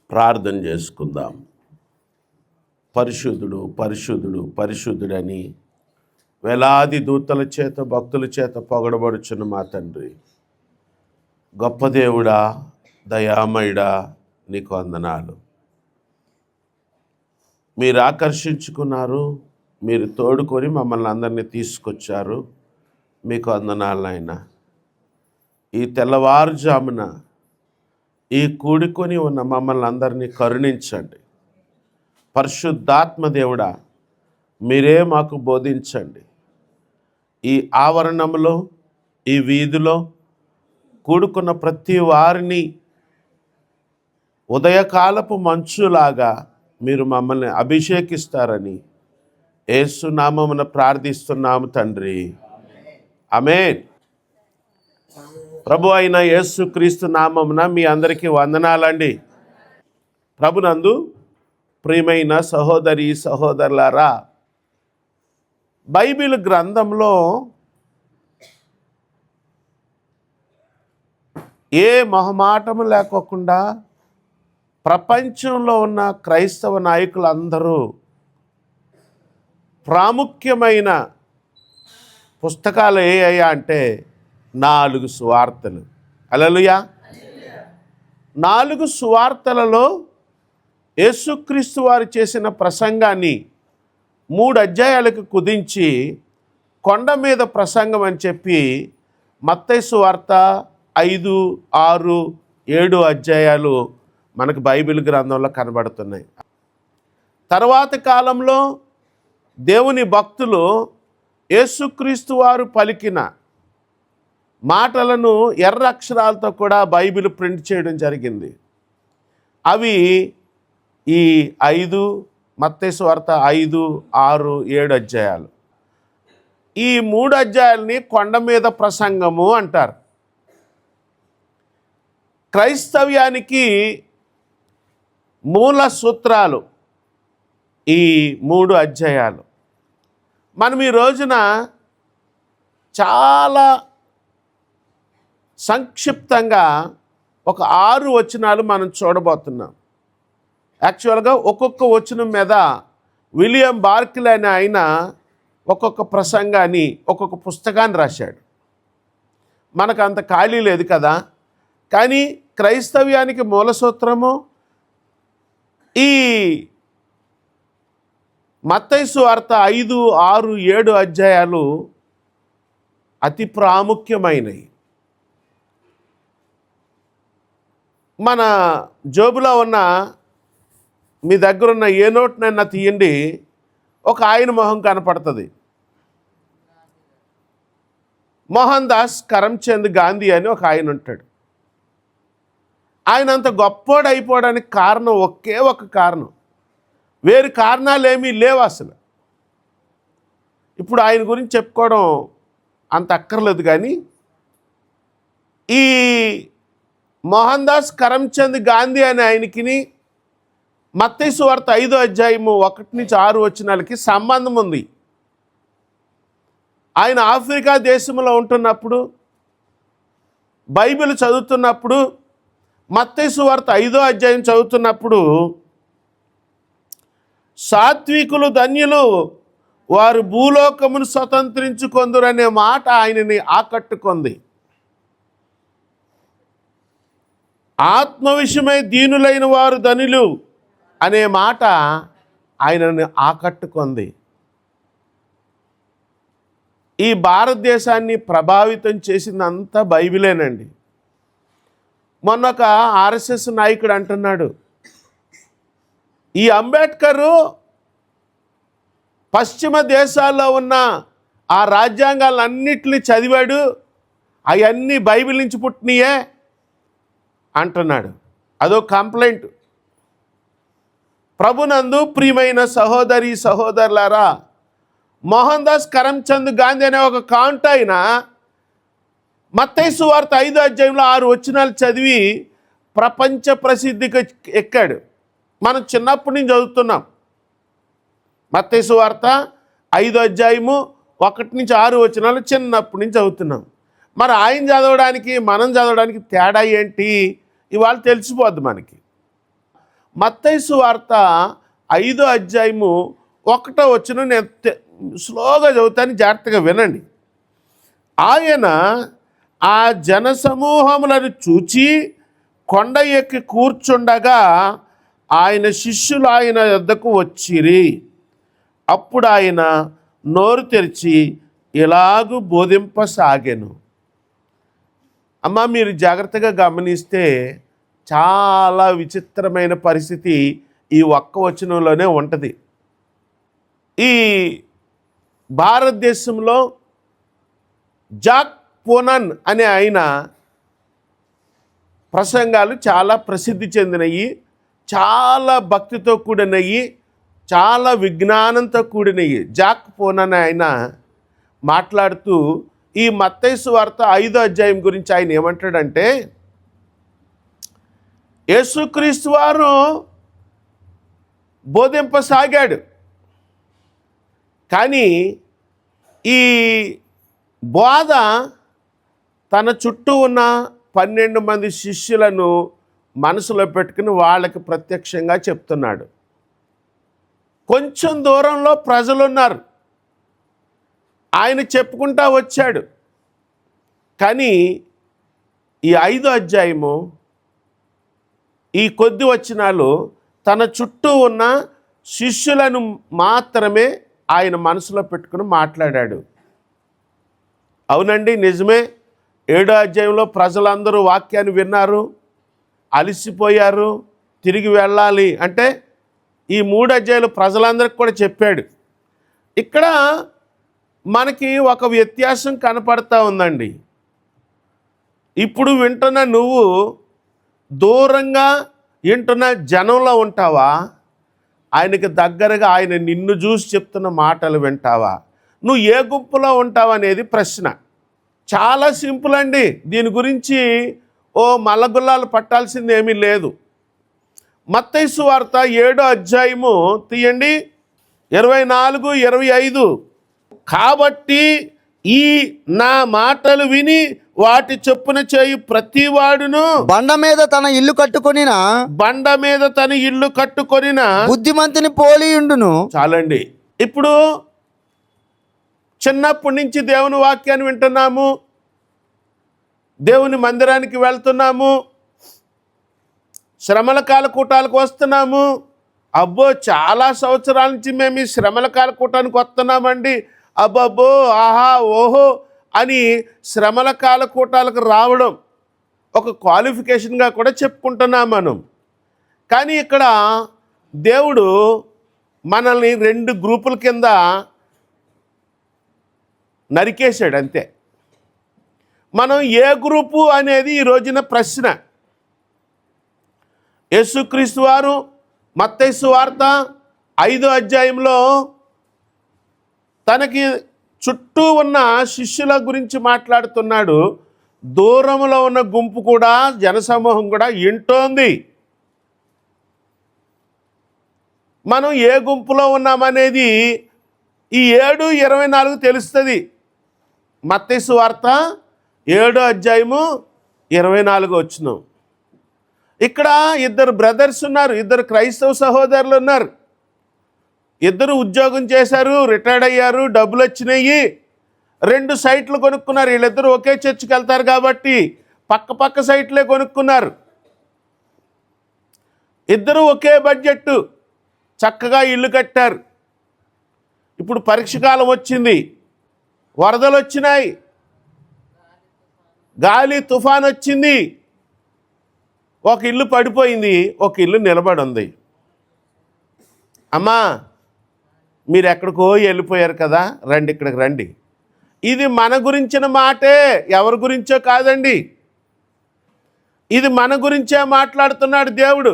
ప్రార్థన చేసుకుందాం. పరిశుద్ధుడు పరిశుద్ధుడు పరిశుద్ధుడని వేలాది దూతల చేత భక్తుల చేత పొగడబడుచున్న మా తండ్రి, గొప్ప దేవుడా, దయామయుడా, నీకు వందనాలు. మీరు ఆకర్షించుకున్నారు, మీరు తోడుకొని మమ్మల్ని అందరినీ తీసుకొచ్చారు. మీకు వందనాలు నాయనా. ఈ తెల్లవారుజామున ఈ కూడుకొని ఉన్న మమ్మల్ని అందరినీ కరుణించండి. పరిశుద్ధాత్మ దేవుడా, మీరే మాకు బోధించండి. ఈ ఆవరణంలో, ఈ వీధిలో కూడుకున్న ప్రతి వారిని ఉదయకాలపు మంచులాగా మీరు మమ్మల్ని అభిషేకిస్తారని యేసు నామమున ప్రార్థిస్తున్నాము తండ్రి, ఆమేన్. ప్రభు అయిన యేసుక్రీస్తు నామమున మీ అందరికీ వందనాలండి. ప్రభునందు ప్రియమైన సహోదరి సహోదరులారా, బైబిల్ గ్రంథంలో ఏ మొహమాటము లేకోకుండా ప్రపంచంలో ఉన్న క్రైస్తవ నాయకులందరూ ప్రాముఖ్యమైన పుస్తకాలు ఏవయ్యా అంటే 4 సువార్తలు. హల్లెలూయా. 4 సువార్తలలో యేసుక్రీస్తు వారు చేసిన ప్రసంగాన్ని 3 అధ్యాయాలకు కుదించి కొండ మీద ప్రసంగం అని చెప్పి మత్తయి సువార్త 5, 6, 7 అధ్యాయాలు మనకు బైబిల్ గ్రంథంలో కనబడుతున్నాయి. తర్వాత కాలంలో దేవుని భక్తులు యేసుక్రీస్తు వారు పలికిన మాటలను ఎర్ర అక్షరాలతో కూడా బైబిల్ ప్రింట్ చేయడం జరిగింది. అవి ఈ 5 మత్తయి సువార్త 5, 6, 7 అధ్యాయాలు. ఈ 3 అధ్యాయాలని కొండ మీద ప్రసంగము అంటారు. క్రైస్తవ్యానికి మూల సూత్రాలు ఈ 3 అధ్యాయాలు. మనం ఈ రోజున చాలా సంక్షిప్తంగా ఒక 6 వచనాలు మనం చూడబోతున్నాం. యాక్చువల్గా ఒక్కొక్క వచనం మీద విలియం బార్క్లీ అనే ఆయన ఒక్కొక్క ప్రసంగాన్ని, ఒక్కొక్క పుస్తకాన్ని రాశాడు. మనకు అంత ఖాళీ లేదు కదా. కానీ క్రైస్తవ్యానికి మూల సూత్రము ఈ మత్తయి సువార్త 5, 6, 7 అధ్యాయాలు అతి ప్రాముఖ్యమైనవి. మన జోబులో ఉన్న, మీ దగ్గర ఉన్న ఏ నోట్నైనా తీయండి, ఒక ఆయన మొహం కనపడుతుంది. మోహన్ దాస్ కరమ్చంద్ గాంధీ అని ఒక ఆయన ఉంటాడు. ఆయన అంత గొప్పోడు అయిపోవడానికి కారణం ఒకే ఒక కారణం, వేరు కారణాలు ఏమీ లేవు అసలు. ఇప్పుడు ఆయన గురించి చెప్పుకోవడం అంత అక్కర్లేదు. కానీ ఈ మోహన్ దాస్ కరమ్చంద్ గాంధీ అనే ఆయనకి మత్తయి సువార్త 5వ అధ్యాయము 1-6 వచనాలకి సంబంధం ఉంది. ఆయన ఆఫ్రికా దేశంలో ఉంటున్నప్పుడు, బైబిల్ చదువుతున్నప్పుడు, మత్తయి సువార్త 5వ అధ్యాయం చదువుతున్నప్పుడు, సాత్వికులు ధన్యులు, వారు భూలోకమును స్వతంత్రించుకొందురనే మాట ఆయనని ఆకట్టుకుంది. ఆత్మ విషయమై దీనులైన వారు ధనులు అనే మాట ఆయనని ఆకట్టుకుంది. ఈ భారతదేశాన్ని ప్రభావితం చేసిందంతా బైబిలేనండి. మొన్న ఒక ఆర్ఎస్ఎస్ నాయకుడు అంటున్నాడు, ఈ అంబేద్కరు పశ్చిమ దేశాల్లో ఉన్న ఆ రాజ్యాంగాలన్నిటిని చదివాడు, అవన్నీ బైబిల్ నుంచి పుట్టినయే అంటున్నాడు. అదో కంప్లైంట్. ప్రభునందు ప్రియమైన సహోదరి సహోదరులారా, మోహన్ దాస్ కరమ్చంద్ గాంధీ అనే ఒక కాంట్ ఆయన మత్తయి సువార్త 5వ అధ్యాయంలో 6 వచనాలు చదివి ప్రపంచ ప్రసిద్ధికి ఎక్కాడు. మనం చిన్నప్పటి నుంచి చదువుతున్నాం. మత్తయి సువార్త 5వ అధ్యాయము 1-6 వచనాలు చిన్నప్పటి నుంచి చదువుతున్నాం. మరి ఆయన చదవడానికి మనం చదవడానికి తేడా ఏంటి ఇవాళ తెలిసిపోద్ది మనకి. మత్తయి సువార్త 5వ అధ్యాయము 1వ వచనం నేను స్లోగా చదువుతాను, జాగ్రత్తగా వినండి. ఆయన ఆ జనసమూహములను చూచి కొండ ఎక్కి కూర్చుండగా ఆయన శిష్యులు ఆయన యొద్దకు వచ్చిరి. అప్పుడు ఆయన నోరు తెరిచి ఇలాగు బోధింపసాగెను. అమ్మ, మీరు జాగ్రత్తగా గమనిస్తే చాలా విచిత్రమైన పరిస్థితి ఈ ఒక్క వచనంలోనే ఉంటుంది. ఈ భారతదేశంలో జాక్ పోనన్ అనే ఆయన ప్రసంగాలు చాలా ప్రసిద్ధి చెందినవి, చాలా భక్తితో కూడినవి, చాలా విజ్ఞానంతో కూడినవి. జాక్ పోనన్ ఆయన మాట్లాడుతూ ఈ మత్తయి సువార్త 5వ అధ్యాయం గురించి ఆయన ఏమంటాడంటే, యేసుక్రీస్తు వారు బోధింపసాగాడు, కానీ ఈ బోధ తన చుట్టూ ఉన్న 12 మంది శిష్యులను మనసులో పెట్టుకుని వాళ్ళకి ప్రత్యక్షంగా చెప్తున్నాడు. కొంచెం దూరంలో ప్రజలున్నారు, ఆయన చెప్పుకుంటా వచ్చాడు. కానీ ఈ 5వ అధ్యాయము ఈ కొద్ది వచనాలు తన చుట్టూ ఉన్న శిష్యులను మాత్రమే ఆయన మనసులో పెట్టుకుని మాట్లాడాడు. అవునండి, నిజమే. 7వ అధ్యాయంలో ప్రజలందరూ వాక్యాన్ని విన్నారు, అలసిపోయారు, తిరిగి వెళ్ళాలి అంటే ఈ 3 అధ్యాయాలు ప్రజలందరికీ కూడా చెప్పాడు. ఇక్కడ మనకి ఒక వ్యత్యాసం కనపడతా ఉందండి. ఇప్పుడు వింటున్న నువ్వు దూరంగా వింటున్న జనంలో ఉంటావా, ఆయనకి దగ్గరగా ఆయన నిన్ను చూసి చెప్తున్న మాటలు వింటావా? నువ్వు ఏ గుంపులో ఉంటావు అనేది ప్రశ్న. చాలా సింపుల్ అండి. దీని గురించి మల్లగుల్లాలు పట్టాల్సింది ఏమీ లేదు. మత్తయి సువార్త 7వ అధ్యాయము తీయండి, 24, 25. కాబట్టి ఈ నా మాటలు విని వాటి చొప్పున చేయు ప్రతివాడును బండ మీద తన ఇల్లు కట్టుకొనిన బుద్ధిమంతుని పోలియుండును. చాలండి. ఇప్పుడు చిన్నప్పటి నుంచి దేవుని వాక్యాన్ని వింటున్నాము, దేవుని మందిరానికి వెళ్తున్నాము, శ్రమల కాల కూటాలకు వస్తున్నాము. అబ్బో, చాలా సంవత్సరాల నుంచి మేము ఈ శ్రమల కాల కూటానికి వస్తున్నామండి, అబ్బబ్బో, ఆహా, ఓహో అని శ్రమల కాల కూటాలకు రావడం ఒక క్వాలిఫికేషన్గా కూడా చెప్పుకుంటున్నాం మనం. కానీ ఇక్కడ దేవుడు మనల్ని 2 గ్రూపుల కింద నరికేశాడు అంతే. మనం ఏ గ్రూపు అనేది ఈ రోజున ప్రశ్న. యేసుక్రీస్తు వారు మత్తయి సువార్త 5వ అధ్యాయంలో తనకి చుట్టూ ఉన్న శిష్యుల గురించి మాట్లాడుతున్నాడు. దూరంలో ఉన్న గుంపు కూడా, జనసమూహం కూడా వింటోంది. మనం ఏ గుంపులో ఉన్నామనేది ఈ 7:24 తెలుస్తుంది. మత్తయి సువార్త 7వ అధ్యాయము 24 వచనం. ఇక్కడ 2 బ్రదర్స్ ఉన్నారు, 2 క్రైస్తవ సహోదరులు ఉన్నారు. 2 ఉద్యోగం చేశారు, రిటైర్డ్ అయ్యారు, డబ్బులు వచ్చినాయి, 2 సైట్లు కొనుక్కున్నారు. వీళ్ళిద్దరూ ఒకే చర్చికి వెళ్తారు కాబట్టి పక్క సైట్లే కొనుక్కున్నారు. 2 ఒకే బడ్జెట్, చక్కగా ఇల్లు కట్టారు. ఇప్పుడు పరీక్ష కాలం వచ్చింది, వరదలు వచ్చినాయి, గాలి తుఫాన్ వచ్చింది, ఒక ఇల్లు పడిపోయింది, ఒక ఇల్లు నిలబడి ఉంది. అమ్మా, మీరు ఎక్కడికో వెళ్ళిపోయారు కదా, రండి, ఇక్కడికి రండి. ఇది మన గురించిన మాటే, ఎవరి గురించో కాదండి. ఇది మన గురించే మాట్లాడుతున్నాడు దేవుడు.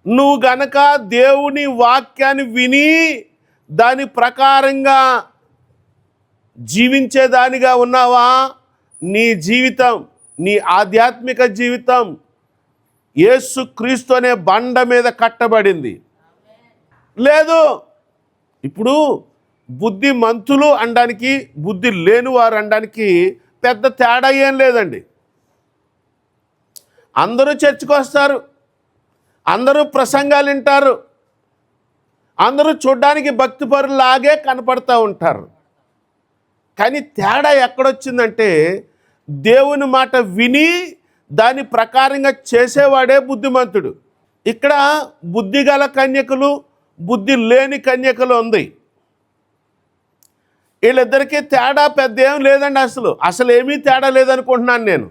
నువ్వు గనక దేవుని వాక్యాన్ని విని దాని ప్రకారంగా జీవించేదానిగా ఉన్నావా, నీ జీవితం, నీ ఆధ్యాత్మిక జీవితం యేసుక్రీస్తు అనే బండ మీద కట్టబడింది. లేదు, ఇప్పుడు బుద్ధిమంతులు అనడానికి, బుద్ధి లేనివారు అనడానికి పెద్ద తేడా ఏం లేదండి. అందరూ చర్చికి వస్తారు, అందరూ ప్రసంగాలు వింటారు, అందరూ చూడ్డానికి భక్తిపరులాగే కనపడతా ఉంటారు. కానీ తేడా ఎక్కడొచ్చిందంటే దేవుని మాట విని దాని ప్రకారంగా చేసేవాడే బుద్ధిమంతుడు. ఇక్కడ బుద్ధి గల కన్యకలు, బుద్ధి లేని కన్యకలు ఉంది. వీళ్ళిద్దరికీ తేడా పెద్ద ఏం లేదండి. అసలు ఏమీ తేడా లేదనుకుంటున్నాను నేను.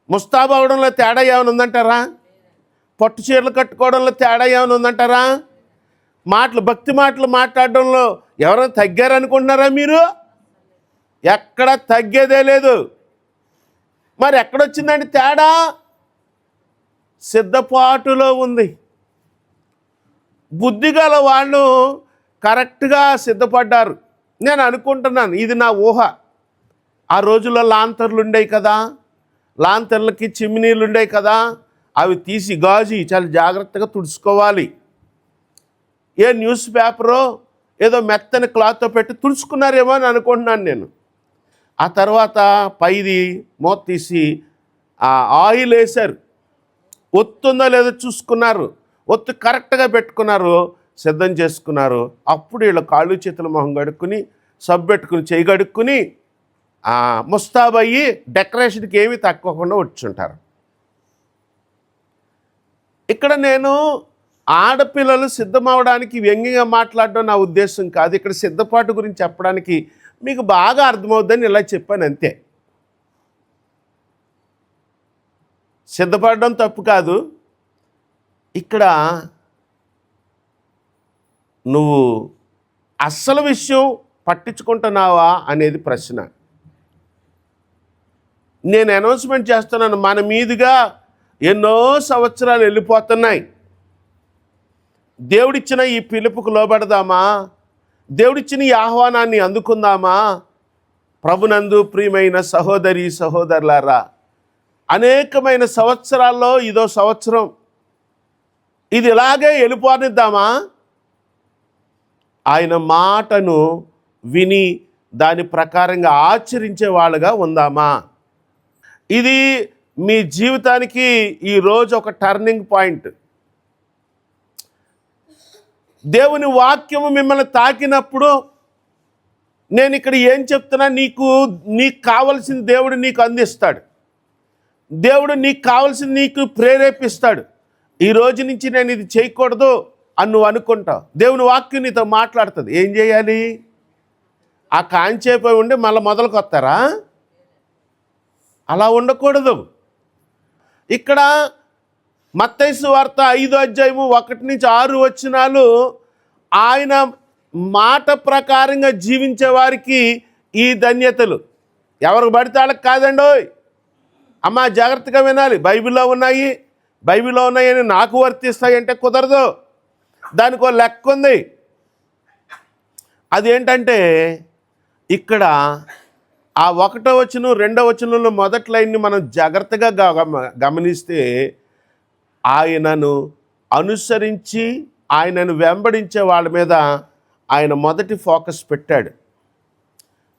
ముస్తాబు అవడంలో తేడా ఏమైనా ఉందంటారా? పట్టు చీరలు కట్టుకోవడంలో తేడా ఏమైనా ఉందంటారా? భక్తి మాటలు మాట్లాడడంలో ఎవరైనా తగ్గారనుకుంటున్నారా మీరు? ఎక్కడ తగ్గేదే లేదు. మరి ఎక్కడొచ్చిందండి తేడా? సిద్ధపాటులో ఉంది. బుద్ధి గల వాళ్ళు కరెక్ట్గా సిద్ధపడ్డారు. నేను అనుకుంటున్నాను, ఇది నా ఊహ. ఆ రోజుల్లో లాంతర్లు ఉండేవి కదా, లాంతర్లకి చిమ్నీలు ఉండేవి కదా, అవి తీసి గాజు చాలా జాగ్రత్తగా తుడుచుకోవాలి. ఏ న్యూస్ పేపరో ఏదో మెత్తని క్లాత్తో పెట్టి తుడుచుకున్నారేమో అని అనుకుంటున్నాను నేను. ఆ తర్వాత పైది మూత తీసి ఆ ఆయిల్ వేశారు, ఒత్తుందో లేదో చూసుకున్నారు, ఒత్తు కరెక్ట్గా పెట్టుకున్నారు, సిద్ధం చేసుకున్నారు. అప్పుడు వీళ్ళు కాళ్ళు చేతుల మొహం కడుక్కుని, సబ్బు పెట్టుకుని, చేయి కడుక్కుని ముస్తాబయ్యి డెకరేషన్కి ఏమీ తక్కువకుండా వచ్చుంటారు. ఇక్కడ నేను ఆడపిల్లలు సిద్ధమవడానికి వ్యంగ్యంగా మాట్లాడడం నా ఉద్దేశం కాదు. ఇక్కడ సిద్ధపాటు గురించి చెప్పడానికి మీకు బాగా అర్థమవుద్దని ఇలా చెప్పాను అంతే. సిద్ధపడడం తప్పు కాదు. ఇక్కడ నువ్వు అస్సలు విషయం పట్టించుకుంటున్నావా అనేది ప్రశ్న. నేను అనౌన్స్మెంట్ చేస్తున్నాను, మన మీదుగా ఎన్నో సంవత్సరాలు వెళ్ళిపోతున్నాయి. దేవుడిచ్చిన ఈ పిలుపుకు లోబడదామా? దేవుడిచ్చిన ఈ ఆహ్వానాన్ని అందుకుందామా? ప్రభునందు ప్రియమైన సహోదరి సహోదరులారా, అనేకమైన సంవత్సరాల్లో ఇదో సంవత్సరం. ఇది ఇలాగే వెళ్ళిపోనిద్దామా? ఆయన మాటను విని దాని ప్రకారంగా ఆచరించే వాళ్ళగా ఉందామా? ఇది మీ జీవితానికి ఈరోజు ఒక టర్నింగ్ పాయింట్. దేవుని వాక్యము మిమ్మల్ని తాకినప్పుడు నేను ఇక్కడ ఏం చెప్తున్నా, నీకు కావలసిన దేవుడు నీకు అందిస్తాడు. దేవుడు నీకు కావలసింది నీకు ప్రేరేపిస్తాడు. ఈ రోజు నుంచి నేను ఇది చేయకూడదు అని నువ్వు అనుకుంటావు. దేవుని వాక్యం నీతో మాట్లాడుతుంది. ఏం చేయాలి? ఆ కాంచేపోయి ఉండి మళ్ళీ మొదలుకొస్తారా? అలా ఉండకూడదు. ఇక్కడ మత్తయి సువార్త 5వ అధ్యాయము 1-6 వచనాలు, ఆయన మాట ప్రకారంగా జీవించే వారికి ఈ ధన్యతలు. ఎవరికి పడితే వాళ్ళకి కాదండి. అమ్మ జాగ్రత్తగా వినాలి. బైబిల్లో ఉన్నాయని నాకు వర్తిస్తాయి అంటే కుదరదు. దానికి ఒక లెక్క ఉంది. అదేంటంటే ఇక్కడ ఆ 1వ వచనం 2వ వచనంలో మొదటి లైన్ని మనం జాగ్రత్తగా గమనిస్తే, ఆయనను అనుసరించి ఆయనను వెంబడించే వాళ్ళ మీద ఆయన మొదటి ఫోకస్ పెట్టాడు.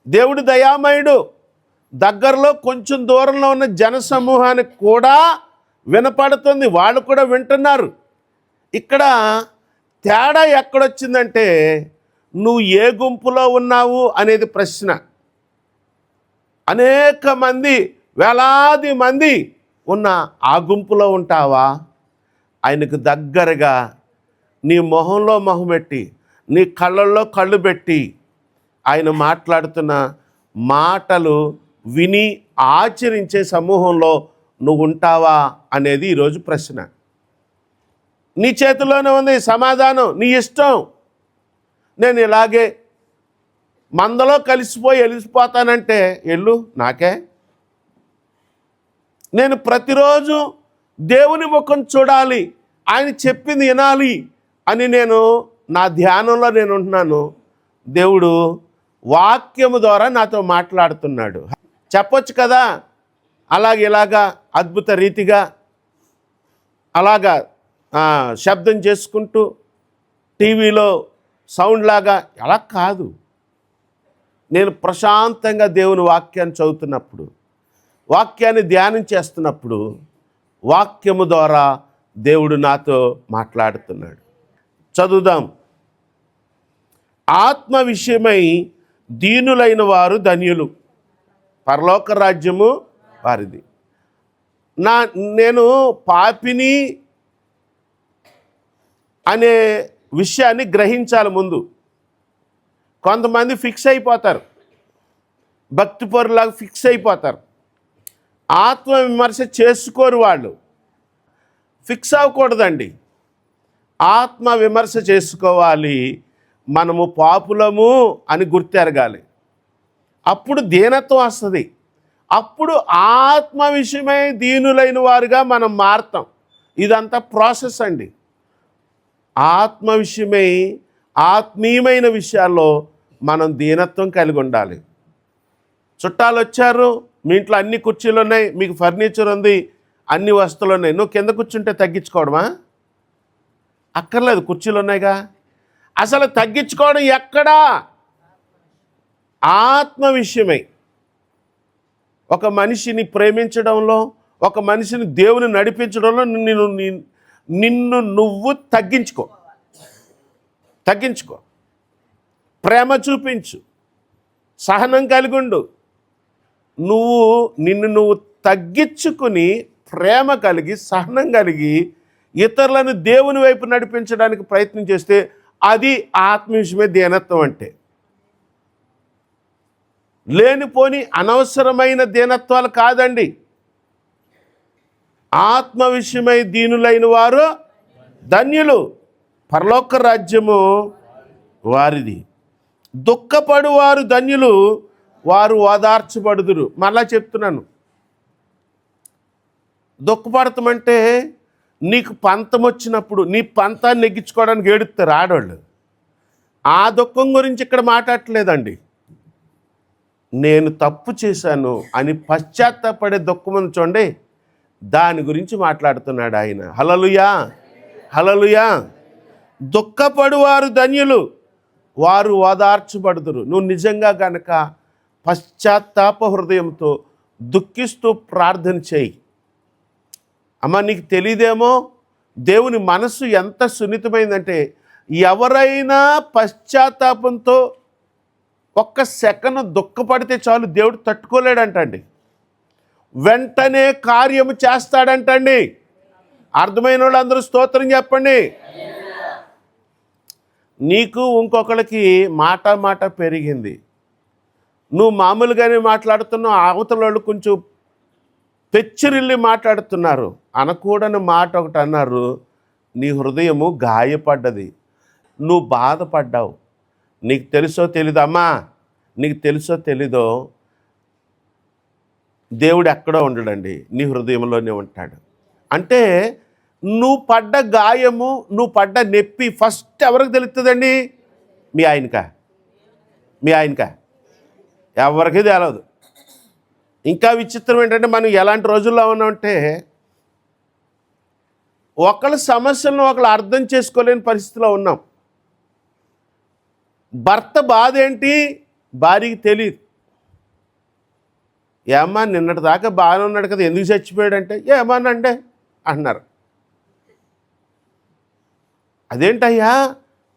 దేవుడు దయామయుడు. దగ్గరలో కొంచెం దూరంలో ఉన్న జన సమూహానికి కూడా వినపడుతుంది, వాళ్ళు కూడా వింటున్నారు. ఇక్కడ తేడా ఎక్కడొచ్చిందంటే, నువ్వు ఏ గుంపులో ఉన్నావు అనేది ప్రశ్న. అనేక మంది, వేలాది మంది ఉన్న ఆ గుంపులో ఉంటావా? ఆయనకు దగ్గరగా నీ మొహంలో మొహం పెట్టి, నీ కళ్ళల్లో కళ్ళు పెట్టి ఆయన మాట్లాడుతున్న మాటలు విని ఆచరించే సమూహంలో నువ్వు ఉంటావా అనేది ఈరోజు ప్రశ్న. నీ చేతిలోనే ఉంది సమాధానం. నీ ఇష్టం. నేను ఇలాగే మందలో వెళ్ళిపోతానంటే వెళ్ళు, నాకే. నేను ప్రతిరోజు దేవుని ముఖం చూడాలి, ఆయన చెప్పింది వినాలి అని నేను నా ధ్యానంలో నేను ఉంటున్నాను. దేవుడు వాక్యము ద్వారా నాతో మాట్లాడుతున్నాడు. చెప్పొచ్చు కదా, ఇలాగా అద్భుత రీతిగా అలాగా శబ్దం చేసుకుంటూ టీవీలో సౌండ్ లాగా. అలా కాదు. నేను ప్రశాంతంగా దేవుని వాక్యాన్ని చదువుతున్నప్పుడు, వాక్యాన్ని ధ్యానం చేస్తున్నప్పుడు, వాక్యము ద్వారా దేవుడు నాతో మాట్లాడుతున్నాడు. చదువుదాం. ఆత్మ విషయమై దీనులైన వారు ధన్యులు, పరలోక రాజ్యము వారిది. నేను పాపిని అనే విషయాన్ని గ్రహించాలి. ముందు కొంతమంది ఫిక్స్ అయిపోతారు, భక్తి పరులాగా ఫిక్స్ అయిపోతారు. ఆత్మ విమర్శ చేసుకోరు వాళ్ళు. ఫిక్స్ అవ్వకూడదండి, ఆత్మ విమర్శ చేసుకోవాలి. మనము పాపులము అని గుర్తెరగాలి. అప్పుడు దీనత్వం వస్తుంది. అప్పుడు ఆత్మ విషయమై దీనులైన వారుగా మనం మారతాం. ఇదంతా ప్రాసెస్ అండి. ఆత్మ విషయమై ఆత్మీయమైన విషయాల్లో మనం దీనత్వం కలిగి ఉండాలి. చుట్టాలు వచ్చారు, మీ ఇంట్లో అన్ని కుర్చీలు ఉన్నాయి, మీకు ఫర్నిచర్ ఉంది, అన్ని వస్తువులు ఉన్నాయి. నువ్వు కింద కూర్చుంటే తగ్గించుకోవడమా? అక్కర్లేదు, కుర్చీలు ఉన్నాయిగా. అసలు తగ్గించుకోవడం ఎక్కడా? ఆత్మ విషయమై ఒక మనిషిని ప్రేమించడంలో, ఒక మనిషిని దేవుని నడిపించడంలో నిన్ను నువ్వు తగ్గించుకో. ప్రేమ చూపించు, సహనం కలిగి ఉండు. నిన్ను నువ్వు తగ్గించుకుని ప్రేమ కలిగి సహనం కలిగి ఇతరులను దేవుని వైపు నడిపించడానికి ప్రయత్నం చేస్తే అది ఆత్మవిషయమే దీనత్వం. అంటే లేనిపోని అనవసరమైన దీనత్వాలు కాదండి. ఆత్మ విషయమై దీనులైన వారు ధన్యులు, పరలోక రాజ్యము వారిది. దుఃఖపడువారు ధన్యులు, వారు ఓదార్చబడుదురు. మళ్ళా చెప్తున్నాను, దుఃఖపడతామంటే నీకు పంతం వచ్చినప్పుడు నీ పంతాన్ని నెగ్గించుకోవడానికి ఏడుస్తారు ఆడవాళ్ళు. ఆ దుఃఖం గురించి ఇక్కడ మాట్లాడలేదండి. నేను తప్పు చేశాను అని పశ్చాత్తాపడే దుఃఖం ఉంది చూడండి, దాని గురించి మాట్లాడుతున్నాడు ఆయన. హల్లెలూయా, హల్లెలూయా. దుఃఖపడువారు ధన్యులు, వారు ఓదార్చబడుదురు. నువ్వు నిజంగా గనక పశ్చాత్తాప హృదయంతో దుఃఖిస్తూ ప్రార్థన చేయి. అమ్మ, నీకు తెలియదేమో దేవుని మనసు ఎంత సున్నితమైందంటే, ఎవరైనా పశ్చాత్తాపంతో ఒక్క సెకను దుఃఖపడితే చాలు దేవుడు తట్టుకోలేడంటండి, వెంటనే కార్యము చేస్తాడంటండి. అర్థమైన వాళ్ళు అందరూ స్తోత్రం చెప్పండి. నీకు ఇంకొకరికి మాట పెరిగింది, నువ్వు మామూలుగానే మాట్లాడుతున్నావు, అవతల వాళ్ళు కొంచెం పెచ్చిరిల్లి మాట్లాడుతున్నారు, అనకూడని మాట ఒకటి అన్నారు, నీ హృదయము గాయపడ్డది, నువ్వు బాధపడ్డావు. నీకు తెలుసో తెలీదమ్మా, నీకు తెలుసో తెలీదో, దేవుడు ఎక్కడో ఉండడండి, నీ హృదయంలోనే ఉంటాడు. అంటే నువ్వు పడ్డ గాయము, నువ్వు పడ్డ నొప్పి ఫస్ట్ ఎవరికి తెలుస్తుందండి? మీ ఆయనకా? ఎవరికి తెలవదు. ఇంకా విచిత్రం ఏంటంటే, మనం ఎలాంటి రోజుల్లో ఉన్నామంటే, ఒకళ్ళ సమస్యలను ఒకళ్ళు అర్థం చేసుకోలేని పరిస్థితిలో ఉన్నాం. భర్త బాధ ఏంటి భార్యకి తెలియదు. ఏమ్మా నిన్నటి దాకా బాగానే ఉన్నాడు కదా, ఎందుకు చచ్చిపోయాడంటే, ఏమనంటే అన్నారు. అదేంటయ్యా,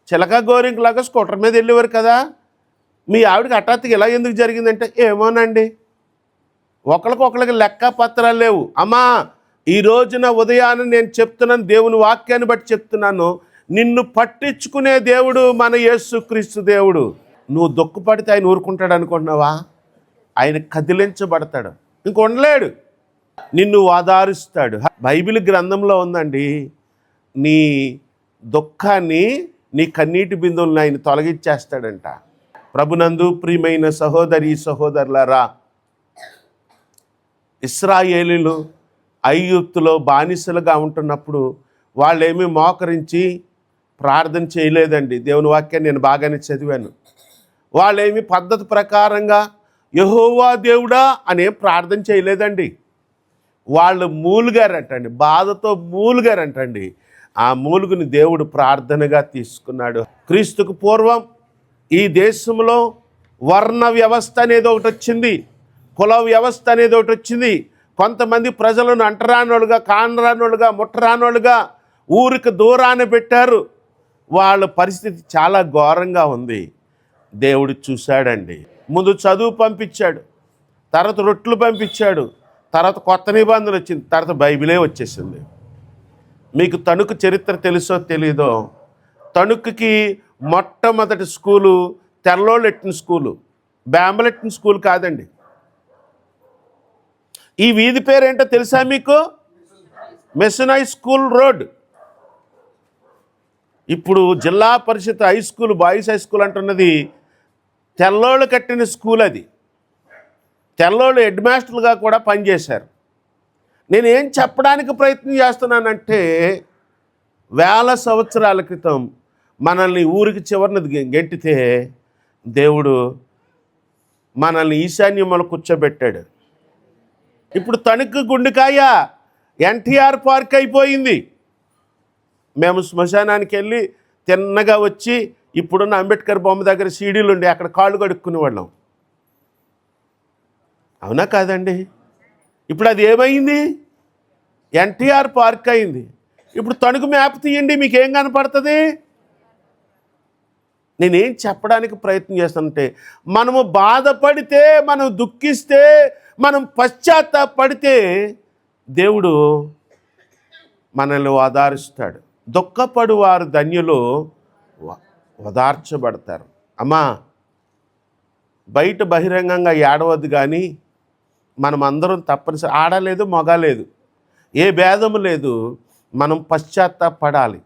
చిలక గోరింకలాగా స్కూటర్ మీద వెళ్ళేవారు కదా, మీ ఆవిడకి హఠాత్తుగా ఇలా ఎందుకు జరిగిందంటే, ఏమోనండి. ఒకరికి లెక్క పత్రాలు లేవు. అమ్మా, ఈ రోజున ఉదయాన్ని నేను చెప్తున్నాను, దేవుని వాక్యాన్ని బట్టి చెప్తున్నాను, నిన్ను పట్టించుకునే దేవుడు మన యేసుక్రీస్తు దేవుడు. నువ్వు దుఃఖపడితే ఆయన ఊరుకుంటాడు అనుకుంటున్నావా? ఆయన కదిలించబడతాడు, ఇంక ఉండలేడు, నిన్ను ఆదరిస్తాడు. బైబిల్ గ్రంథంలో ఉందండి, నీ దుఃఖాన్ని, నీ కన్నీటి బిందువులను ఆయన తొలగించేస్తాడంట. ప్రభునందు ప్రియమైన సహోదరి సహోదరులారా, ఇశ్రాయేలీలు ఐగుప్తులో బానిసలుగా ఉంటున్నప్పుడు వాళ్ళేమీ మోకరించి ప్రార్థన చేయలేదండి. దేవుని వాక్యాన్ని నేను బాగానే చదివాను. వాళ్ళేమి పద్ధతి ప్రకారంగా యెహోవా దేవుడా అనే ప్రార్థన చేయలేదండి. వాళ్ళు మూలుగారంటండి, బాధతో మూలుగారంటండి. ఆ మూలుగుని దేవుడు ప్రార్థనగా తీసుకున్నాడు. క్రీస్తుకు పూర్వం ఈ దేశంలో వర్ణ వ్యవస్థ అనేది ఒకటి వచ్చింది, కుల వ్యవస్థ అనేది ఒకటి వచ్చింది. కొంతమంది ప్రజలను అంటరానోళ్ళుగా, కానరానోళ్ళుగా, ముట్టరానోళ్ళుగా ఊరికి దూరాన పెట్టారు. వాళ్ళ పరిస్థితి చాలా ఘోరంగా ఉంది. దేవుడు చూశాడండి. ముందు చదువు పంపించాడు, తర్వాత రొట్లు పంపించాడు, తర్వాత కొత్త నిబంధన వచ్చింది, తర్వాత బైబిలే వచ్చేసింది. మీకు తణుకు చరిత్ర తెలుసో తెలీదో, తణుకుకి మొట్టమొదటి స్కూలు తెల్లోళ్ళెట్టిన స్కూలు, బేంబలెట్టిన స్కూల్ కాదండి. ఈ వీధి పేరేంటో తెలుసా మీకు? Missionary school road. ఇప్పుడు Zilla Parishad high school, boys high school అంటున్నది తెల్లోళ్ళు కట్టిన స్కూల్. అది తెల్లోళ్ళు హెడ్ మాస్టర్లుగా కూడా పనిచేశారు. నేను ఏం చెప్పడానికి ప్రయత్నం చేస్తున్నానంటే, వేల సంవత్సరాల క్రితం మనల్ని ఊరికి చివరిని గెంటితే దేవుడు మనల్ని ఈశాన్యంలో కూర్చోబెట్టాడు. ఇప్పుడు తణుకు గుండెకాయ ఎన్టీఆర్ పార్క్ అయిపోయింది. మేము శ్మశానానికి వెళ్ళి తిన్నగా వచ్చి ఇప్పుడున్న అంబేద్కర్ బొమ్మ దగ్గర సీడీలు ఉండి అక్కడ కాళ్ళు కడుక్కునే వాళ్ళం. అవునా కాదండి? ఇప్పుడు అది ఏమైంది? ఎన్టీఆర్ పార్క్ అయింది. ఇప్పుడు తణుకు మ్యాప్ తీయండి, మీకేం కనపడుతుంది? నేనేం చెప్పడానికి ప్రయత్నం చేస్తానంటే, మనము బాధపడితే, మనం దుఃఖిస్తే, మనం పశ్చాత్తాపడితే దేవుడు మనల్ని ఓదారుస్తాడు. దుఃఖపడు వారు ధన్యులు, ఓదార్చబడతారు. అమ్మా, బయట బహిరంగంగా ఏడవద్దు, కానీ మనం అందరం తప్పనిసరి, ఆడలేదు మగలేదు, ఏ భేదము లేదు, మనం పశ్చాత్తాపడాలి.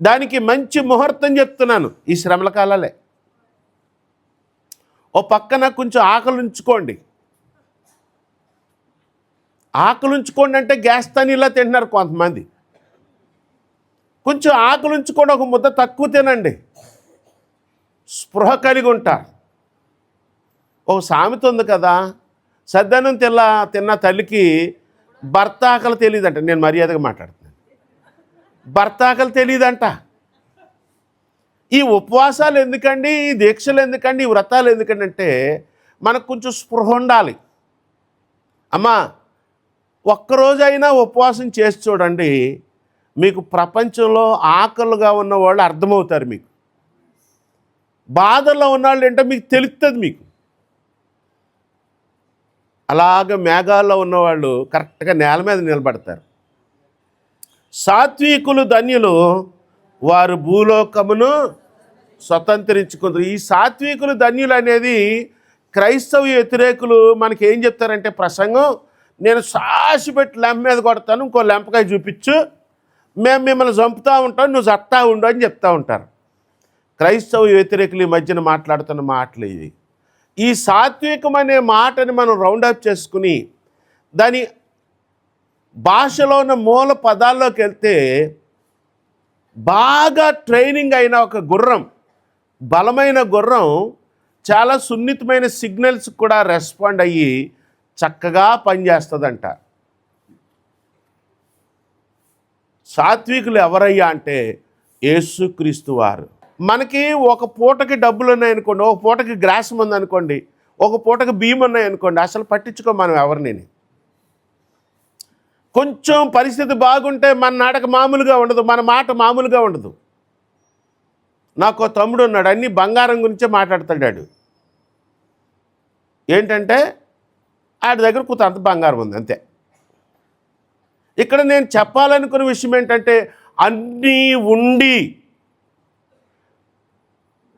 దానికి మంచి ముహూర్తం చెప్తున్నాను, ఈ శ్రమల కాలాలే. ఓ పక్కన కొంచెం ఆకలించుకోండి. ఆకలించుకోండి అంటే గ్యాస్ తనీలా తింటున్నారు కొంతమంది. కొంచెం ఆకలించుకోండి, ఒక ముద్ద తక్కువ తినండి, స్పృహ కలిగి ఉంటారు. ఒక సామెత ఉంది కదా, సద్దనం తిన్న తల్లికి భర్త ఆకలి తెలియదంట. నేను మర్యాదగా మాట్లాడుతున్నాను. భర్త ఆకలి తెలియదంట. ఈ ఉపవాసాలు ఎందుకండి, ఈ దీక్షలు ఎందుకండి, ఈ వ్రతాలు ఎందుకండి అంటే మనకు కొంచెం స్పృహ ఉండాలి. అమ్మా, ఒక్కరోజైనా ఉపవాసం చేసి చూడండి, మీకు ప్రపంచంలో ఆకలిగా ఉన్న వాళ్ళు అర్థమవుతారు. మీకు బాధల్లో ఉన్నవాళ్ళు ఏంటో మీకు తెలుస్తుంది. మీకు అలాగ మేఘాల్లో ఉన్నవాళ్ళు కరెక్ట్గా నేల మీద నిలబడతారు. సాత్వికులు ధన్యులు, వారు భూలోకమును స్వతంత్రించుకుంటారు. ఈ సాత్వికులు ధన్యులు అనేది క్రైస్తవ వ్యతిరేకులు మనకి ఏం చెప్తారంటే, ప్రసంగం, నేను సాసి పెట్టి లెంప మీద కొడతాను, ఇంకో లెంపకాయ చూపించు, మేము మిమ్మల్ని చంపుతూ ఉంటాం, నువ్వు చస్తా ఉండు అని చెప్తూ ఉంటారు. క్రైస్తవ వ్యతిరేకులు ఈ మధ్యన మాట్లాడుతున్న మాటలు ఇవి. ఈ సాత్వికం అనే మాటని మనం రౌండప్ చేసుకుని దాని భాషలో ఉన్న మూల పదాల్లోకి వెళ్తే, బాగా ట్రైనింగ్ అయిన ఒక గుర్రం, బలమైన గుర్రం చాలా సున్నితమైన సిగ్నల్స్ కూడా రెస్పాండ్ అయ్యి చక్కగా పనిచేస్తుందంట. సాత్వికులు ఎవరయ్యా అంటే యేసుక్రీస్తు వారు. మనకి ఒక పూటకి డబ్బులు ఉన్నాయనుకోండి, ఒక పూటకి గ్రాసం ఉందనుకోండి, ఒక పూటకి బియ్యం ఉన్నాయనుకోండి, అసలు పట్టించుకో మనం ఎవరిని. కొంచెం పరిస్థితి బాగుంటే మన నాటక మామూలుగా ఉండదు, మన మాట మామూలుగా ఉండదు. నాకు తమ్ముడు ఉన్నాడు, అన్నీ బంగారం గురించే మాట్లాడతాడు. ఏంటంటే ఆడి దగ్గర కొంత బంగారం ఉంది అంతే. ఇక్కడ నేను చెప్పాలనుకున్న విషయం ఏంటంటే, అన్నీ ఉండి,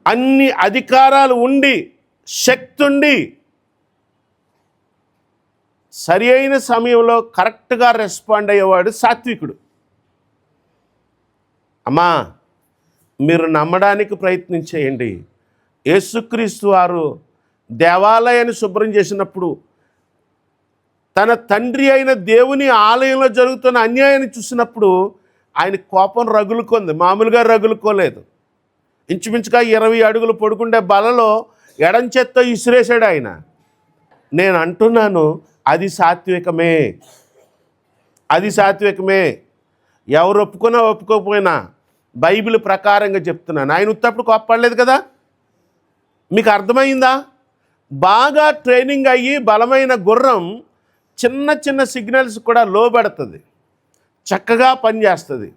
అన్ని అధికారాలు ఉండి, శక్తి ఉండి, సరి అయిన సమయంలో కరెక్ట్గా రెస్పాండ్ అయ్యేవాడు సాత్వికుడు. అమ్మా, మీరు నమ్మడానికి ప్రయత్నం చేయండి. యేసుక్రీస్తు వారు దేవాలయాన్ని శుభ్రం చేసినప్పుడు, తన తండ్రి అయిన దేవుని ఆలయంలో జరుగుతున్న అన్యాయాన్ని చూసినప్పుడు ఆయన కోపం రగులుకుంది, మామూలుగా రగులుకోలేదు. ఇంచుమించుగా 20 అడుగులు పొడుకుండే బలలో ఎడం చేత్తో ఇసిరేసాడు ఆయన. నేను అంటున్నాను, అది సాత్వికమే, అది సాత్వికమే. ఎవరు ఒప్పుకున్నా ఒప్పుకోకపోయినా బైబిల్ ప్రకారంగా చెప్తున్నాను. ఆయన ఉత్తప్పుడు కోప్పడలేదు కదా. మీకు అర్థమైందా? బాగా ట్రైనింగ్ అయ్యి బలమైన గుర్రం చిన్న చిన్న సిగ్నల్స్ కూడా లోబడుతుంది, చక్కగా పనిచేస్తుంది.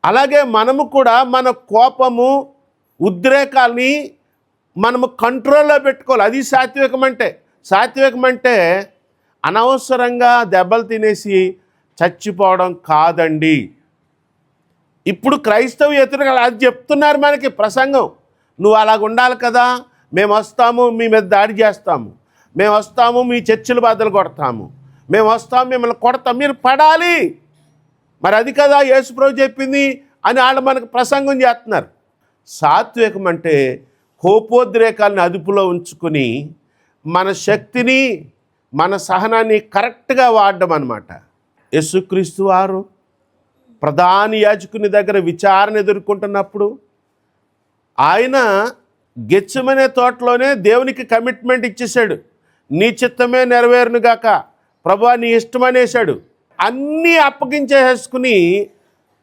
అలాగే మనము కూడా మన కోపము, ఉద్రేకాల్ని మనము కంట్రోల్లో పెట్టుకోవాలి. అది సాత్వికం అంటే. సాత్వికం అంటే అనవసరంగా దెబ్బలు తినేసి చచ్చిపోవడం కాదండి. ఇప్పుడు క్రైస్తవేతరులు అది చెప్తున్నారు మనకి ప్రసంగం. నువ్వు అలాగ ఉండాలి కదా, మేము వస్తాము మీ మీద దాడి చేస్తాము, మేము వస్తాము మీ చర్చిలు బద్దలు కొడతాము, మేము వస్తాము మిమ్మల్ని కొడతాం, మీరు పడాలి. మరి అది కదా యేసుప్రభు చెప్పింది అని వాళ్ళు మనకు ప్రసంగం చేస్తున్నారు. సాత్వికం అంటే కోపోద్రేకాలను అదుపులో ఉంచుకుని మన శక్తిని, మన సహనాన్ని కరెక్ట్గా వాడడం అన్నమాట. యేసుక్రీస్తు వారు ప్రధాన యాజకుని దగ్గర విచారణ ఎదుర్కొంటున్నప్పుడు ఆయన గెత్సెమనే తోటలోనే దేవునికి కమిట్మెంట్ ఇచ్చేశాడు. నీ చిత్తమే నెరవేరునుగాక ప్రభువా, నీ ఇష్టమనేశాడు. అన్నీ అప్పగించేసుకుని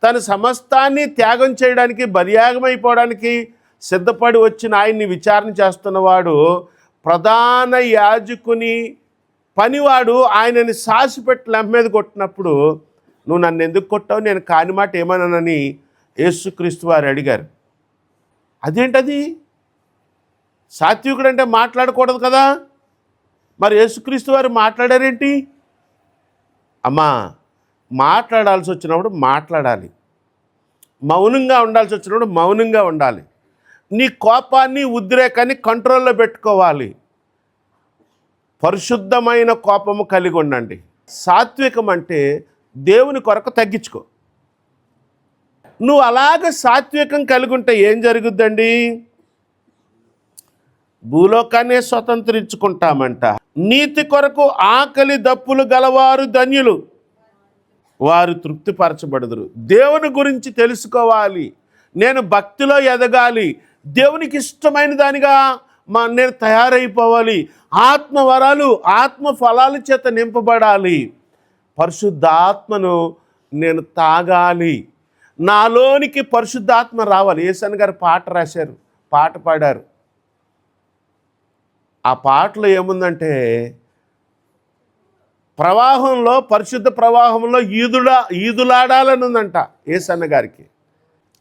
తన సమస్తాన్ని త్యాగం చేయడానికి, బలియాగమైపోవడానికి సిద్ధపడి వచ్చిన ఆయన్ని విచారణ చేస్తున్నవాడు ప్రధాన యాజకుని పనివాడు ఆయనని సాసిపెట్టి లెంప మీద కొట్టినప్పుడు, నువ్వు నన్ను ఎందుకు కొట్టావు, నేను కాని మాట ఏమన్నానని యేసుక్రీస్తు వారు అడిగారు. అదేంటది? సాత్వికుడు అంటే మాట్లాడకూడదు కదా, మరి యేసుక్రీస్తు వారు మాట్లాడారేంటి? అమ్మా, మాట్లాడాల్సి వచ్చినప్పుడు మాట్లాడాలి, మౌనంగా ఉండాల్సి వచ్చినప్పుడు మౌనంగా ఉండాలి. నీ కోపాన్ని, ఉద్రేకాన్ని కంట్రోల్లో పెట్టుకోవాలి. పరిశుద్ధమైన కోపము కలిగి ఉండండి. సాత్వికం అంటే దేవుని కొరకు తగ్గించుకో. నువ్వు అలాగ సాత్వికం కలిగి ఉంటే ఏం జరుగుద్దండి? భూలోకాన్నే స్వతంత్రించుకుంటామంట. నీతి కొరకు ఆకలి దప్పులు గలవారు ధన్యులు, వారు తృప్తిపరచబడదురు. దేవుని గురించి తెలుసుకోవాలి, నేను భక్తిలో ఎదగాలి, దేవునికి ఇష్టమైన దానిగా నేను తయారైపోవాలి, ఆత్మవరాలు, ఆత్మ ఫలాల చేత నింపబడాలి, పరిశుద్ధాత్మను నేను తాగాలి, నాలోనికి పరిశుద్ధాత్మ రావాలి. యేసన్ గారు పాట రాశారు, పాట పాడారు. ఆ పాటలో ఏముందంటే, ప్రవాహంలో, పరిశుద్ధ ప్రవాహంలో ఈదులాడాలని ఉందంట యేసన్న గారికి.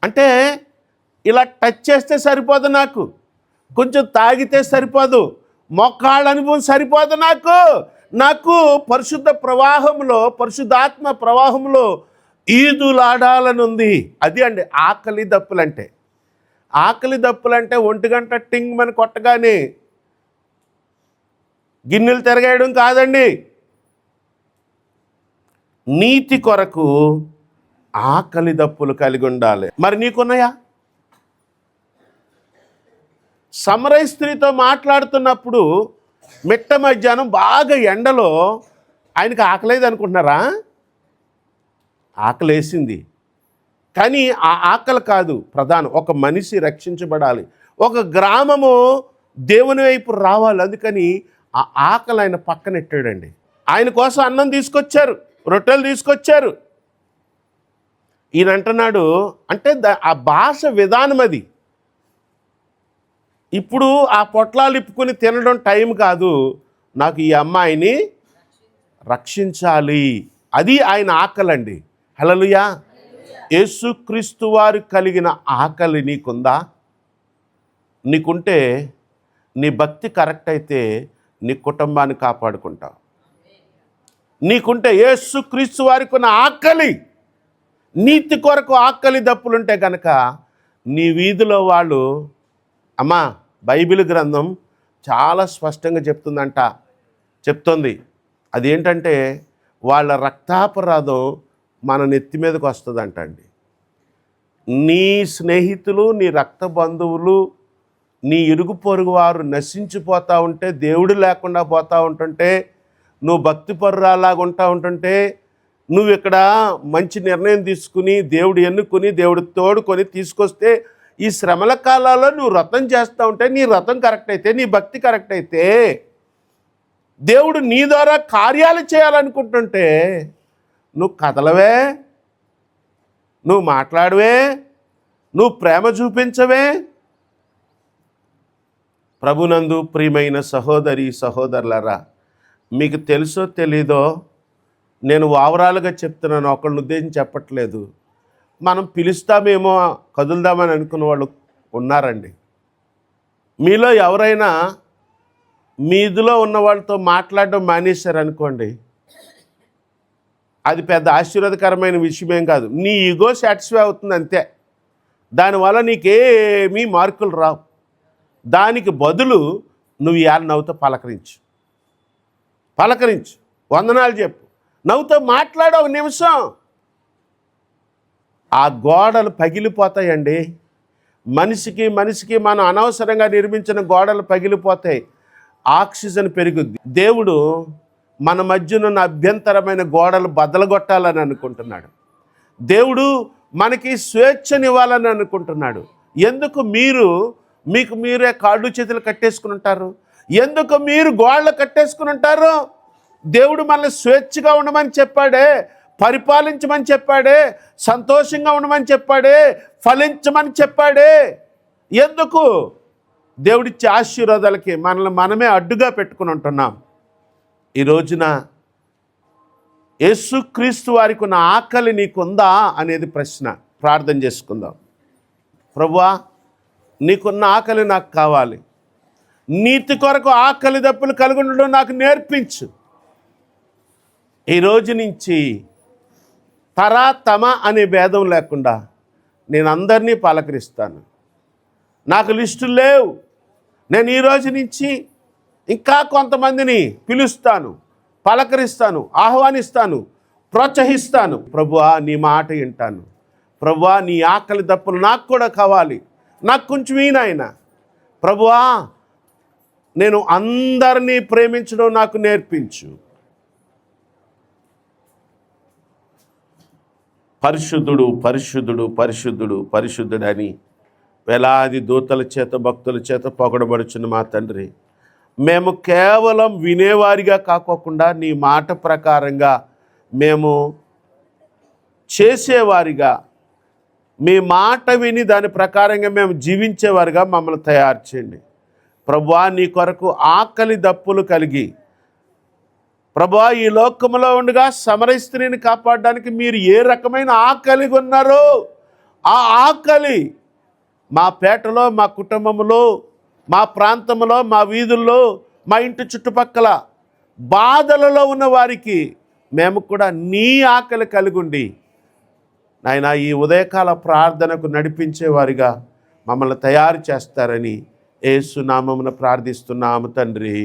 అంటే ఇలా టచ్ చేస్తే సరిపోదు, కొంచెం తాగితే సరిపోదు, మొక్కాళ్ళ అనుభవం సరిపోదు, నాకు పరిశుద్ధ ప్రవాహంలో, పరిశుద్ధాత్మ ప్రవాహంలో ఈదులాడాలని ఉంది. అది అండి ఆకలి దప్పులంటే. ఆకలి దప్పులంటే 1 గంట టింగ్ మన కొట్టగానే గిన్నెలు తిరగేయడం కాదండి. నీతి కొరకు ఆకలి దప్పులు కలిగి ఉండాలి. మరి నీకున్నాయా? సమరయ స్త్రీతో మాట్లాడుతున్నప్పుడు మిట్ట మధ్యాహ్నం బాగా ఎండలో ఆయనకు ఆకలేదు అనుకుంటున్నారా? ఆకలేసింది. కానీ ఆ ఆకలి కాదు ప్రధానం. ఒక మనిషి రక్షించబడాలి, ఒక గ్రామము దేవుని వైపు రావాలి. అందుకని ఆ ఆకలి ఆయన పక్కనెట్టాడండి. ఆయన కోసం అన్నం తీసుకొచ్చారు, రొట్టెలు తీసుకొచ్చారు. ఈయన అంటున్నాడు, అంటే ఆ భాష విధానం అది. ఇప్పుడు ఆ పొట్లాలు ఇప్పుకొని తినడం టైం కాదు, నాకు ఈ అమ్మాయిని రక్షించాలి, అది ఆయన ఆకలండి. హల్లెలూయా. యేసుక్రీస్తు వారు కలిగిన ఆకలి నీకుందా? నీకుంటే నీ భక్తి కరెక్ట్ అయితే నీ కుటుంబాన్ని కాపాడుకుంటావు. నీకుంటే యేసుక్రీస్తు వారికి ఉన్న ఆకలి, నీతి కొరకు ఆకలి దప్పులుంటే కనుక నీ వీధిలో వాళ్ళు, అమ్మా బైబిల్ గ్రంథం చాలా స్పష్టంగా చెప్తుంది. అదేంటంటే వాళ్ళ రక్తాపరాధం మన నెత్తి మీదకి వస్తుందంట అండి. నీ స్నేహితులు, నీ రక్త బంధువులు, నీ ఇరుగు పొరుగు వారు నశించిపోతూ ఉంటే, దేవుడు లేకుండా పోతూ ఉంటుంటే, నువ్వు భక్తి పరురాలాగా ఉంటుంటే, నువ్వు ఇక్కడ మంచి నిర్ణయం తీసుకుని, దేవుడు ఎన్నుకుని, దేవుడు తోడుకొని తీసుకొస్తే, ఈ శ్రమల కాలాల్లో నువ్వు వ్రతం చేస్తూ ఉంటే, నీ వ్రతం కరెక్ట్ అయితే, నీ భక్తి కరెక్ట్ అయితే, దేవుడు నీ ద్వారా కార్యాలు చేయాలనుకుంటుంటే, నువ్వు కదలవే, నువ్వు మాట్లాడవే, నువ్వు ప్రేమ చూపించవే. ప్రభునందు ప్రియమైన సహోదరి సహోదరులారా, మీకు తెలుసో తెలీదో నేను ఓవరాల్గా చెప్తున్నాను, ఒకళ్ళ ఉద్దేశం చెప్పట్లేదు. మనం పిలుస్తామేమో, కదులుదామని అనుకున్న వాళ్ళు ఉన్నారండి. మీలో ఎవరైనా మీదిలో ఉన్న వాళ్ళతో మాట్లాడడం మానేశారనుకోండి, అది పెద్ద ఆశీర్వాదకరమైన విషయమేం కాదు. నీ ఈగో సాటిస్ఫై అవుతుంది అంతే. దానివల్ల నీకేమీ మార్కులు రావు. దానికి బదులు నువ్వు ఇవాళ నవ్వుతో పలకరించు, వందనాలు చెప్పు, నవ్వుతో మాట్లాడు ఒక నిమిషం. ఆ గోడలు పగిలిపోతాయండి. మనిషికి మనం అనవసరంగా నిర్మించిన గోడలు పగిలిపోతాయి, ఆక్సిజన్ పెరుగుద్ది. దేవుడు మన మధ్యనున్న అభ్యంతరమైన గోడలు బద్దలగొట్టాలని అనుకుంటున్నాడు. దేవుడు మనకి స్వేచ్ఛనివ్వాలని అనుకుంటున్నాడు. ఎందుకు మీకు మీరే కాళ్ళు చేతులు కట్టేసుకుని ఉంటారు? ఎందుకు మీరు గోడలు కట్టేసుకుని ఉంటారు? దేవుడు మనల్ని స్వేచ్ఛగా ఉండమని చెప్పాడే, పరిపాలించమని చెప్పాడే, సంతోషంగా ఉండమని చెప్పాడే, ఫలించమని చెప్పాడే. ఎందుకు? దేవుడిచ్చే ఆశీర్వాదాలకి మనల్ని మనమే అడ్డుగా పెట్టుకుని ఉంటున్నాం. ఈ రోజున యేసుక్రీస్తు వారికి ఉన్న ఆకలి నీకుందా అనేది ప్రశ్న. ప్రార్థన చేసుకుందాం. ప్రభువా, నీకున్న ఆకలి నాకు కావాలి. నీతి కొరకు ఆకలి దప్పులు కలిగి ఉండడం నాకు నేర్పించు. ఈ రోజు నుంచి తరా తమ అనే భేదం లేకుండా నేను అందరినీ పలకరిస్తాను. నాకు లిస్టులు లేవు. నేను ఈ రోజు నుంచి ఇంకా కొంతమందిని పిలుస్తాను, పలకరిస్తాను, ఆహ్వానిస్తాను, ప్రోత్సహిస్తాను. ప్రభువా, నీ మాట వింటాను. ప్రభువా, నీ ఆకలి దప్పులు నాకు కూడా కావాలి. నాకు కొంచెం ఈయన ప్రభువా, నేను అందరినీ ప్రేమించడం నాకు నేర్పించు. పరిశుద్ధుడు పరిశుద్ధుడు పరిశుద్ధుడు పరిశుద్ధుడని వేలాది దూతల చేత భక్తుల చేత పొగడబడుచున్న మా తండ్రి, మేము కేవలం వినేవారిగా కాకోకుండా నీ మాట ప్రకారంగా మేము చేసేవారిగా, మీ మాట విని దాని ప్రకారంగా మేము జీవించేవారిగా మమ్మల్ని తయారు చేయండి. ప్రభువా, నీ కొరకు ఆకలి దప్పులు కలిగి, ప్రభువా, ఈ లోకంలో ఉండగా సమరయ స్త్రీని కాపాడడానికి మీరు ఏ రకమైన ఆకలి ఉన్నారో ఆ ఆకలి మా పేటలో, మా కుటుంబంలో, మా ప్రాంతంలో, మా వీధుల్లో, మా ఇంటి చుట్టుపక్కల బాధలలో ఉన్న వారికి మేము కూడా నీ ఆకలి కలిగి ఉండి నాయన ఈ ఉదయకాల ప్రార్థనకు నడిపించేవారిగా మమ్మల్ని తయారు చేస్తారని యేసు నామమున ప్రార్థిస్తున్నాము తండ్రి.